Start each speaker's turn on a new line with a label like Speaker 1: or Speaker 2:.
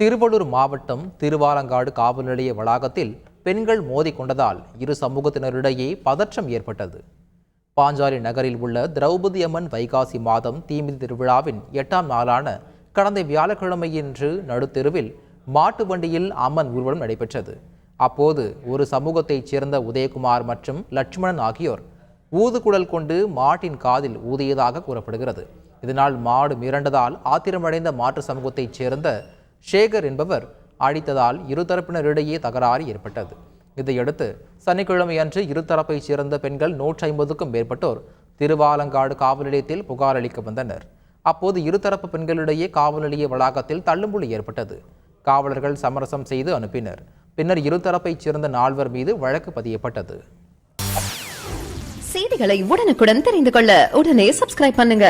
Speaker 1: திருவள்ளூர் மாவட்டம் திருவாலங்காடு காவல் நிலைய வளாகத்தில் பெண்கள் மோதிக்கொண்டதால் இரு சமூகத்தினரிடையே பதற்றம் ஏற்பட்டது. பாஞ்சாலி நகரில் உள்ள திரௌபதி அம்மன் வைகாசி மாதம் தீமிதி திருவிழாவின் 8ஆம் நாளான கடந்த வியாழக்கிழமையன்று நடுத்தெருவில் மாட்டு வண்டியில் அம்மன் ஊர்வலம் நடைபெற்றது. அப்போது ஒரு சமூகத்தைச் சேர்ந்த உதயகுமார் மற்றும் லட்சுமணன் ஆகியோர் ஊதுகுழல் கொண்டு மாட்டின் காதில் ஊதியதாக கூறப்படுகிறது. இதனால் மாடு மிரண்டதால் ஆத்திரமடைந்த மாற்று சமூகத்தைச் சேர்ந்த சேகர் என்பவர் அடித்ததால் இருதரப்பினரிடையே தகராறு ஏற்பட்டது. இதையடுத்து சனிக்கிழமை அன்று இருதரப்பைச் சேர்ந்த பெண்கள் 150க்கும் மேற்பட்டோர் திருவாலங்காடு காவல் நிலையத்தில் புகார் அளிக்க வந்தனர். அப்போது இருதரப்பு பெண்களிடையே காவல் நிலைய வளாகத்தில் தள்ளுமுள்ளு ஏற்பட்டது. காவலர்கள் சமரசம் செய்து அனுப்பினர். பின்னர் இருதரப்பைச் சேர்ந்த 4 மீது வழக்கு பதியப்பட்டது.
Speaker 2: செய்திகளை உடனுக்குடன் தெரிந்து கொள்ள உடனே சப்ஸ்கிரைப் பண்ணுங்க.